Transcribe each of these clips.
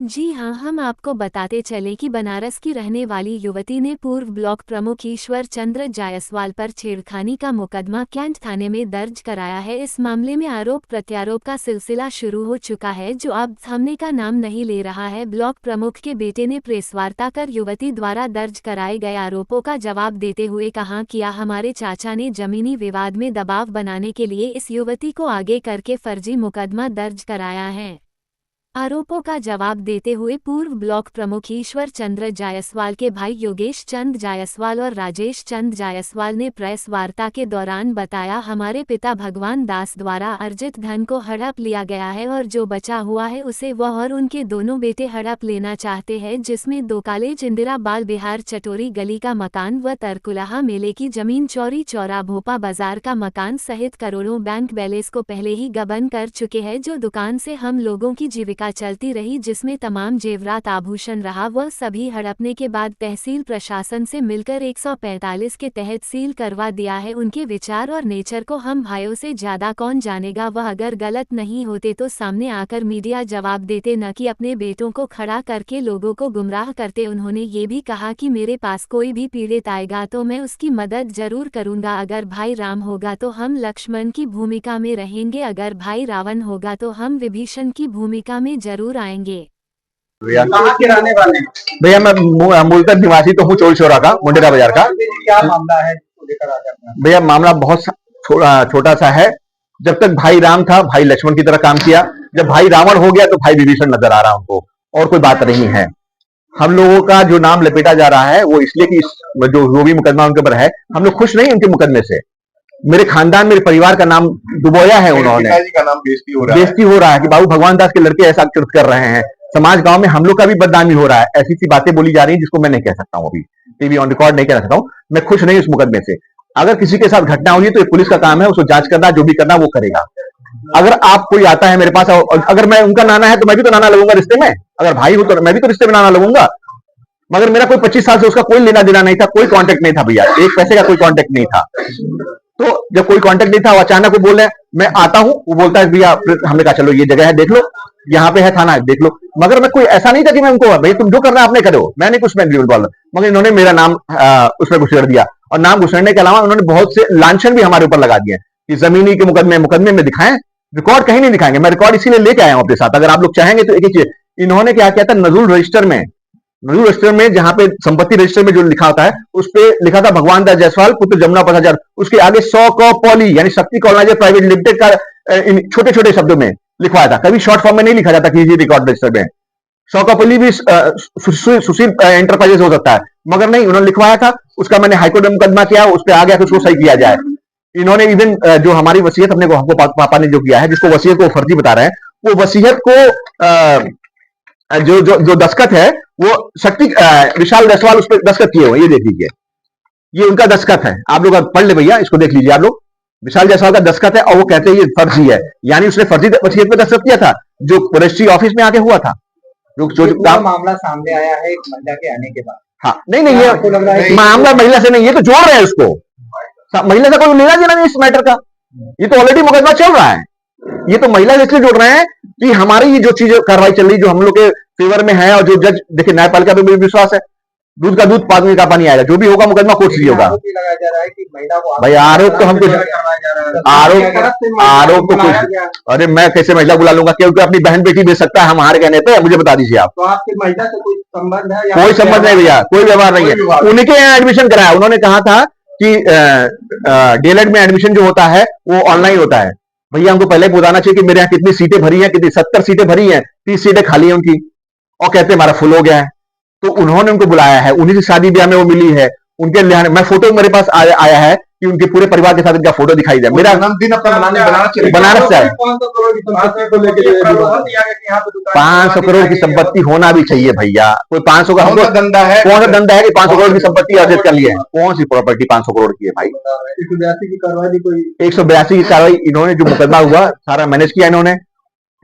जी हाँ, हम आपको बताते चले कि बनारस की रहने वाली युवती ने पूर्व ब्लॉक प्रमुख ईश्वर चंद्र जायसवाल पर छेड़खानी का मुकदमा कैंट थाने में दर्ज कराया है। इस मामले में आरोप प्रत्यारोप का सिलसिला शुरू हो चुका है, जो अब थमने का नाम नहीं ले रहा है। ब्लॉक प्रमुख के बेटे ने प्रेसवार्ता कर युवती द्वारा दर्ज कराए गए आरोपों का जवाब देते हुए कहा, किया हमारे चाचा ने जमीनी विवाद में दबाव बनाने के लिए इस युवती को आगे करके फर्जी मुकदमा दर्ज कराया है। आरोपों का जवाब देते हुए पूर्व ब्लॉक प्रमुख ईश्वर चंद्र जायसवाल के भाई योगेश चंद जायसवाल और राजेश चंद जायसवाल ने प्रेस वार्ता के दौरान बताया, हमारे पिता भगवान दास द्वारा अर्जित धन को हड़प लिया गया है और जो बचा हुआ है उसे वह और उनके दोनों बेटे हड़प लेना चाहते हैं, जिसमें 2 कॉलेज इंदिरा बाल बिहार चटोरी गली का मकान व तरकुलहा मेले की जमीन चौरी चौरा भोपा बाजार का मकान सहित करोड़ों बैंक बैलेंस को पहले ही गबन कर चुके हैं। जो दुकान से हम लोगों की जीविका चलती रही, जिसमें तमाम जेवरात आभूषण रहा, वह सभी हड़पने के बाद तहसील प्रशासन से मिलकर 145 के तहत सील करवा दिया है। उनके विचार और नेचर को हम भाइयों से ज्यादा कौन जानेगा। वह अगर गलत नहीं होते तो सामने आकर मीडिया जवाब देते, न कि अपने बेटों को खड़ा करके लोगों को गुमराह करते। उन्होंने ये भी कहा कि मेरे पास कोई भी पीड़ित आएगा तो मैं उसकी मदद जरूर करूंगा। अगर भाई राम होगा तो हम लक्ष्मण की भूमिका में रहेंगे, अगर भाई रावण होगा तो हम विभीषण की भूमिका में जरूर आएंगे। भैया कहाँ के रहने वाले हैं? भैया मैं मूलतः निवासी तो हूँ चोल शोरा का, मुंडेरा बाजार का। क्या मामला है जिसको लेकर आज आपने? भैया मामला बहुत छोटा सा है। जब तक भाई राम था, भाई लक्ष्मण की तरह काम किया। जब भाई रावण हो गया तो भाई विभीषण नजर आ रहा हमको, और कोई बात नहीं है। हम लोगों का जो नाम लपेटा जा रहा है वो इसलिए कि जो भी मुकदमा उनके ऊपर है, हम लोग खुश नहीं उनके मुकदमे से। मेरे खानदान, मेरे परिवार का नाम डुबोया है उन्होंने। पिताजी का नाम बेइज्जती हो रहा है कि बाबू भगवान दास के लड़के ऐसा कृत कर रहे हैं। समाज गांव में हम लोग का भी बदनामी हो रहा है। ऐसी सी बातें बोली जा रही हैं जिसको मैं नहीं कह सकता हूँ, अभी टीवी ऑन रिकॉर्ड नहीं कह सकता हूँ। मैं खुश नहीं उस मुकदमे से। अगर किसी के साथ घटना हुई तो ये पुलिस का काम है, उसको जांच करना, जो भी करना वो करेगा। अगर आप कोई आता है मेरे पास, और अगर मैं उनका नाना है तो मैं भी तो नाना लगूंगा रिश्ते में। अगर भाई हो तो मैं भी तो रिश्ते में नाना लगूंगा। मगर मेरा कोई 25 साल से उसका कोई लेना देना नहीं था, कोई कांटेक्ट नहीं था भैया, एक पैसे का कोई कांटेक्ट नहीं था। तो जब कोई कांटेक्ट नहीं था, वो अचानक वो बोल रहे हैं मैं आता हूं, वो बोलता है भैया, हमने कहा चलो ये जगह है देख लो, यहाँ पे है थाना है देख लो। मगर मैं कोई ऐसा नहीं था कि मैं उनको भैया तुम जो करना आपने करो, मैं नहीं कुछ मैं बोल। मगर इन्होंने मेरा नाम उसमें घुसेड़ दिया, और नाम घुसेड़ने के अलावा उन्होंने बहुत से लांछन भी हमारे ऊपर लगा दिए कि जमीनी के मुकदमे में दिखाएं। रिकॉर्ड कहीं नहीं दिखाएंगे, मैं रिकॉर्ड इसीलिए लेके आया हूं अपने साथ, अगर आप लोग चाहेंगे तो। एक ही चीज इन्होंने क्या किया था, नजूल रजिस्टर में जहां पे संपत्ति रजिस्टर में जो लिखा होता है, उस पे लिखा था भगवान दास जायसवाल पुत्र जमुना प्रसाद। उसके आगे 100 क पॉली यानी शक्ति कॉलोनाइजर प्राइवेट लिमिटेड का छोटे छोटे शब्दों में लिखवाया था। कभी शॉर्ट फॉर्म में नहीं लिखा जाता किसी रिकॉर्ड रजिस्टर में। 100 का पॉली भी सुशील एंटरप्राइजेस हो सकता है, मगर नहीं, उन्होंने लिखवाया था। उसका मैंने हाईकोर्ट में मुकदमा किया, उस पर आ गया कि उसको सही किया जाए। इन्होंने इवन जो हमारी वसीयत अपने को हमको पापा ने जो किया है, जिसको वसीयत को फर्जी बता रहे हैं, वो वसीयत को जो दस्खत है वो शक्ति विशाल जायसवाल उस पर दस्खत किए हुए, ये देख लीजिए, ये उनका दस्खत है। आप लोग पढ़ ले भैया, इसको देख लीजिए आप लोग। विशाल जायसवाल का दस्खत है, और वो कहते हैं ये फर्जी है, यानी उसने फर्जी वसीयत पे दस्खत किया था, जो रजिस्ट्री ऑफिस में आके हुआ था। जो मामला सामने आया है एक महिला के आने के बाद। हाँ, नहीं ये मामला महिला से नहीं, ये तो जोड़ रहे हैं उसको। महिला से कोई लेना देना नहीं इस मैटर का, ये तो ऑलरेडी मुकदमा चल रहा है। ये तो महिला इसलिए जोड़ रहे हैं कि हमारी ये जो चीज कार्रवाई चल रही जो हम लोग के फेवर में है, और जो जज देखिए न्यायपालिका पे भी विश्वास है, दूध का दूध पानी का पानी आएगा, जो भी होगा मुकदमा कोर्ट से होगा। भाई आरोप तो हमको आरोप तो कुछ, अरे मैं कैसे महिला बुला लूंगा, क्योंकि अपनी बहन बेटी दे सकता है हमारे कहने पे, मुझे बता दीजिए आप। तो आपकी महिला से कोई संबंध है? कोई संबंध नहीं भैया, कोई व्यवहार नहीं है। उनके यहाँ एडमिशन कराया, उन्होंने कहा था कि डीएलएड में एडमिशन जो होता है वो ऑनलाइन होता है। भैया हमको पहले बताना चाहिए कि मेरे यहाँ कितनी सीटें भरी हैं, कितनी 70 सीटें भरी हैं, 30 सीटें खाली हैं उनकी, और कहते हमारा फुल हो गया है। तो उन्होंने उनको बुलाया है, उन्हीं से शादी ब्याह में वो मिली है, उनके लिहाज मैं फोटो मेरे पास आया है कि उनके पूरे परिवार के साथ इनका फोटो दिखाई दे। मेरा जन्मदिन अपना बनारस से है। 500 करोड़ की संपत्ति होना भी चाहिए भैया। कोई 500 का हमको धंधा है? कौन सा धंधा है कि 500 करोड़ की संपत्ति अर्जित कर लिए? कौन सी प्रॉपर्टी 500 करोड़ की है भाई? 182 की कार्रवाई कोई 182 की कार्रवाई इन्होंने, जो मुकदमा हुआ सारा मैनेज किया इन्होंने।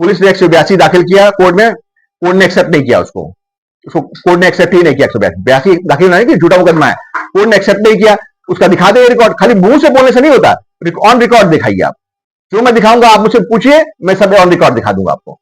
पुलिस ने 182 दाखिल किया कोर्ट में, कोर्ट ने एक्सेप्ट नहीं किया उसको कोर्ट ने एक्सेप्ट ही नहीं किया। 182 दाखिल नहीं कि झूठा मुकदमा है, कोर्ट ने एक्सेप्ट नहीं किया। उसका दिखा दे रिकॉर्ड, खाली मुंह से बोलने से नहीं होता, ऑन रिकॉर्ड दिखाइए आप। जो मैं दिखाऊंगा आप मुझसे पूछिए, मैं सब ऑन रिकॉर्ड दिखा दूंगा आपको।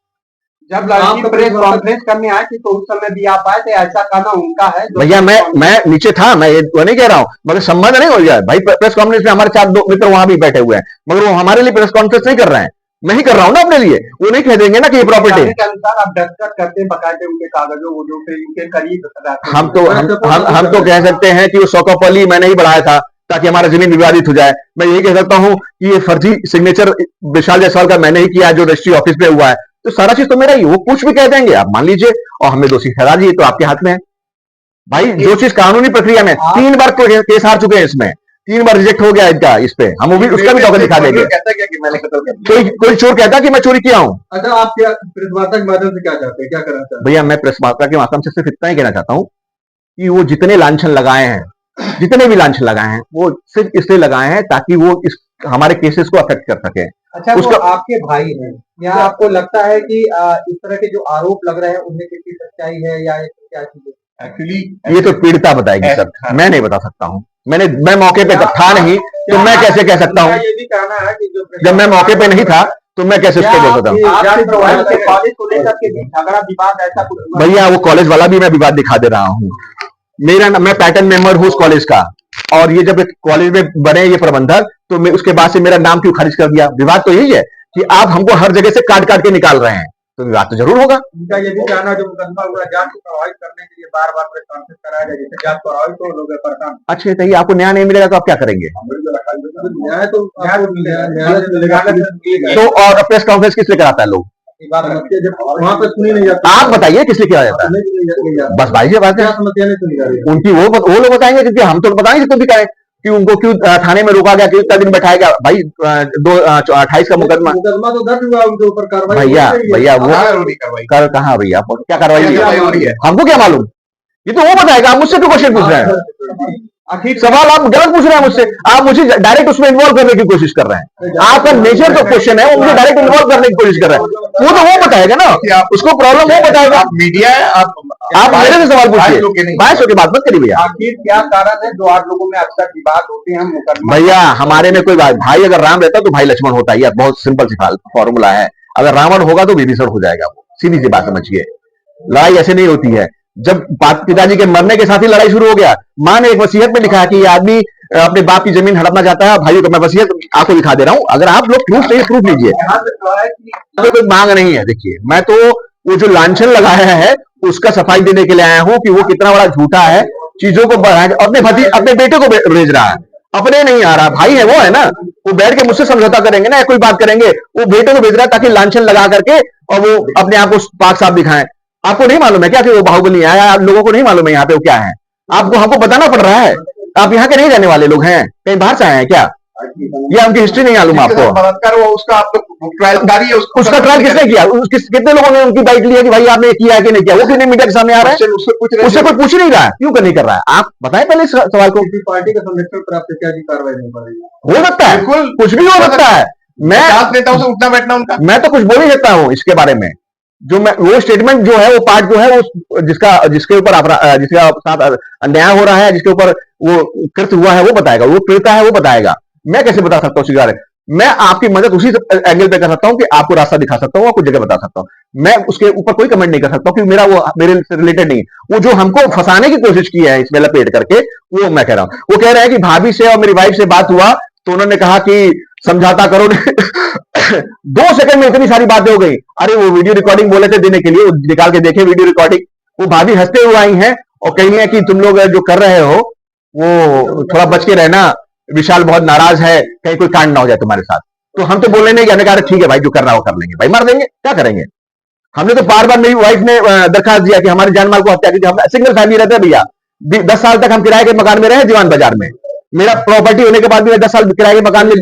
जब लड़की प्रेस कॉन्फ्रेंस करने आई थी तो उस समय भी आप आए थे, ऐसा कहना उनका है। भैया मैं नीचे था, मैं ये वो नहीं कह रहा हूँ, मगर संबंध नहीं हो गया भाई। प्रेस कॉन्फ्रेंस में हमारे 4 मित्र वहां भी बैठे हुए हैं, मगर वो हमारे लिए प्रेस कॉन्फ्रेंस नहीं कर रहे हैं। मैं ही कर रहा हूँ ना अपने लिए। वो नहीं कह देंगे ना कि ये प्रॉपर्टी के अनुसार आप दस्तखत करते हैं बकायदे उनके कागजों वो जो उनके करीब हम तो कह सकते हैं कि वो सौकपली मैंने ही बढ़ाया था ताकि हमारा जमीन विवादित हो जाए। मैं यही कह सकता हूँ कि ये फर्जी सिग्नेचर विशाल जायसवाल का मैंने ही किया है, जो रजिस्ट्री ऑफिस में हुआ है। तो सारा चीज तो मेरा ही। वो कुछ भी कह देंगे, आप मान लीजिए, और हमें दोषी ठहरा दीजिए, तो आपके हाथ में है भाई। जो चीज कानूनी प्रक्रिया में 3 बार केस हार चुके हैं, इसमें 3 बार रिजेक्ट हो गया इनका, इस पे हम वो भी उसका भी डॉक्यूमेंट दिखा देंगे। कोई चोर कहता कि मैं चोरी किया हूँ। अच्छा, आप क्या प्रेस वार्ता के माध्यम से क्या चाहते हैं, क्या करना चाहते हैं? भैया मैं प्रेस वार्ता के माध्यम से सिर्फ इतना ही कहना चाहता हूँ कि वो जितने लांछन लगाए हैं, जितने भी लांछन लगाए हैं, वो सिर्फ इसलिए लगाए हैं ताकि वो इस हमारे केसेस को अफेक्ट कर सके। अच्छा, उसका आपके भाई हैं या आपको लगता है कि इस तरह के जो आरोप लग रहे हैं उनमें कितनी सच्चाई है या क्या चीज है? एक्चुअली ये तो पीड़िता बताएगी सर, मैं नहीं बता सकता हूँ। मैं मौके पे था नहीं, तो मैं कैसे कह सकता हूँ? ये भी कहना है कि जब मैं मौके पे नहीं था तो मैं कैसे उसको बोल सकता हूँ? कॉलेज को लेकर के भी झगड़ा विवाद ऐसा कुछ? भैया वो कॉलेज वाला भी मैं विवाद दिखा दे रहा हूँ। मैं पैटर्न मेंबर हूँ उस कॉलेज का, और ये जब कॉलेज में बने ये प्रबंधक, तो मैं उसके बाद से मेरा नाम क्यों खारिज कर दिया? विवाद तो यही है कि आप हमको हर जगह से काट काट के निकाल रहे हैं, तो विवाद तो जरूर होगा। उनका ये भी कहना जो मुकदमा हुआ जांच को प्रभावित करने के लिए बार बार प्रेस कॉन्फ्रेंस कराया जाए, जिससे जांच प्रभावित हो लोग परेशान। अच्छा, तो ये आपको न्याय नहीं मिलेगा तो आप क्या करेंगे? न्याय तो मिलेगा। तो और प्रेस कॉन्फ्रेंस किस लिए कराता है लोग? वहाँ पे सुनी नहीं जाती। आप बताइए किस लिए किया जाता है? बस भाई से बात है, समस्या नहीं सुनी जा रही है उनकी वो लोग बताएंगे, क्योंकि हम तो बताएंगे तो भी करें कि उनको क्यों थाने में रोका गया, क्यों इतना दिन बैठाया गया। भाई 28 का मुकदमा तो दर्ज हुआ, उनके ऊपर कार्रवाई। भैया वो कर कहाँ भैया, क्या कार्रवाई हो रही है हमको क्या मालूम? ये तो वो बताएगा। आप मुझसे क्यों क्वेश्चन पूछ रहे हैं? सवाल आप गलत पूछ रहे हैं मुझसे। आप मुझे डायरेक्ट उसमें इन्वॉल्व करने की कोशिश कर रहे हैं। आपका नेचर जो क्वेश्चन है वो मुझे डायरेक्ट इन्वॉल्व करने की कोशिश कर रहे हैं। वो तो वो बताएगा ना, उसको प्रॉब्लम वो बताएगा। मीडिया है, आप मेरे से सवाल पूछिए, बात होकर बात मत करिए भैया। आखिर क्या कारण है जो आप लोगों में अक्सर विवाद होते हैं? भैया हमारे में कोई बात, भाई अगर राम रहता तो भाई लक्ष्मण होता है, बहुत सिंपल सी फॉर्मूला है। अगर रावण होगा तो विभीषण हो जाएगा, वो सीधी सी बात समझिए। लड़ाई ऐसे नहीं होती है। जब पिताजी के मरने के साथ ही लड़ाई शुरू हो गया, माँ ने एक वसीयत में लिखा है कि ये आदमी अपने बाप की जमीन हड़पना चाहता है। भाइयों को मैं वसीयत आपको दिखा दे रहा हूँ, अगर आप लोग प्रूफ चाहिए प्रूफ लीजिए। तो कोई मांग नहीं है। देखिए मैं तो वो जो लांछन लगाया है उसका सफाई देने के लिए आया हूँ कि वो कितना बड़ा झूठा है। चीजों को अपने बेटे को भेज रहा है, अपने नहीं आ रहा। भाई है वो, है ना, वो बैठ के मुझसे समझौता करेंगे ना, कोई बात करेंगे। वो बेटे को भेज रहा है ताकि लांछन लगा करके और वो अपने आप को पाक साफ दिखाएं। आपको नहीं मालूम है क्या कि वो बाहुबली आया? आप लोगों को नहीं मालूम है यहाँ पे वो क्या है? आपको हमको बताना पड़ रहा है। आप यहाँ के नहीं रहने वाले लोग हैं, कहीं बाहर से आए हैं क्या? ये उनकी हिस्ट्री नहीं मालूम आपको? उसका आप लोग ट्रायल है, उसका ट्रायल किसने किया? कितने लोगों ने उनकी बाइट ली है कि भाई आपने किया है कि नहीं किया? वो क्यों नहीं मीडिया के सामने आ रहा है? उससे कोई पूछ नहीं रहा है, क्यों नहीं कर रहा है? आप बताएं पहले इस सवाल को। पार्टी का संरक्षण प्राप्त क्या कार्रवाई नहीं पड़ रही हो सकता है, कुछ भी हो सकता है। मैं नेताओं से उठना बैठना उनका, मैं तो कुछ बोल ही सकता हूँ इसके बारे में। जो मैं वो स्टेटमेंट जो है, वो पार्ट जो है, वो जिसके ऊपर जिसका साथ अन्याय हो रहा है, जिसके ऊपर वो कृत्य हुआ है, वो बताएगा। वो पीड़िता है, वो बताएगा। मैं कैसे बता सकता हूँ? बारे मैं आपकी मदद उसी एंगल पे कर सकता हूँ कि आपको रास्ता दिखा सकता हूँ, आपको जगह बता सकता हूँ। मैं उसके ऊपर कोई कमेंट नहीं कर सकता हूँ, क्योंकि मेरे से रिलेटेड नहीं है। वो जो हमको फंसाने की कोशिश की है इसमें लपेट करके, वो मैं कह रहा हूँ। वो कह रहे हैं कि भाभी से और मेरी वाइफ से बात हुआ तो उन्होंने कहा कि समझौता करो। 2 सेकंड में इतनी सारी बातें हो गई। अरे वो वीडियो रिकॉर्डिंग बोले थे देने के लिए, वो निकाल के देखे वीडियो रिकॉर्डिंग। वो भाभी हंसते हुए आई हैं और कही है कि तुम लोग जो कर रहे हो वो थोड़ा बच के रहना, विशाल बहुत नाराज है, कहीं कोई कांड ना हो जाए तुम्हारे साथ। तो हम तो बोलने नहीं, हमने कहा ठीक है भाई, जो कर रहा हो कर लेंगे भाई, मार देंगे, क्या करेंगे। हमने तो बार बार, मेरी वाइफ ने दरखास्त दिया कि हमारे जान माल को हत्या की। हम सिंगल फैमिली रहते हैं भैया, 10 साल तक हम किराए के मकान में रहे दीवान बाजार में। मेरा प्रॉपर्टी होने के बाद भी मैं 10 साल किराए के मकान में,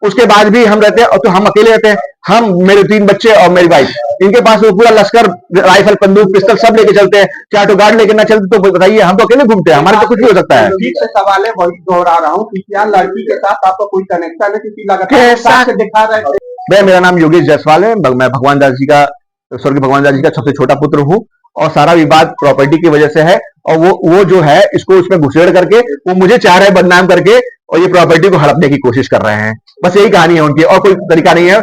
उसके बाद भी हम रहते हैं। और तो हम अकेले रहते हैं, हम, मेरे 3 बच्चे और मेरी वाइफ। इनके पास वो पूरा लश्कर, राइफल, बंदूक, पिस्टल सब लेके चलते हैं। चाहे तो गार्ड लेके ना चलते तो बताइए, हम तो अकेले घूमते हैं, हमारे तो कुछ भी हो सकता है। ठीक से सवाल है, वही दोहरा रहा हूँ कि क्या लड़की के साथ आपका कोई कनेक्शन है? किसी लगातार दिखा रहे थे। मेरा नाम योगेश जायसवाल है। मैं भगवान दास जी का, स्वर्गीय भगवान दास जी का सबसे छोटा पुत्र हूँ, और सारा विवाद प्रॉपर्टी की वजह से है। और वो जो है, इसको उसमें घुसेड़ करके वो मुझे चाह रहे बदनाम करके, और ये प्रॉपर्टी को हड़पने की कोशिश कर रहे हैं। बस यही कहानी है उनकी, और कोई तरीका नहीं है।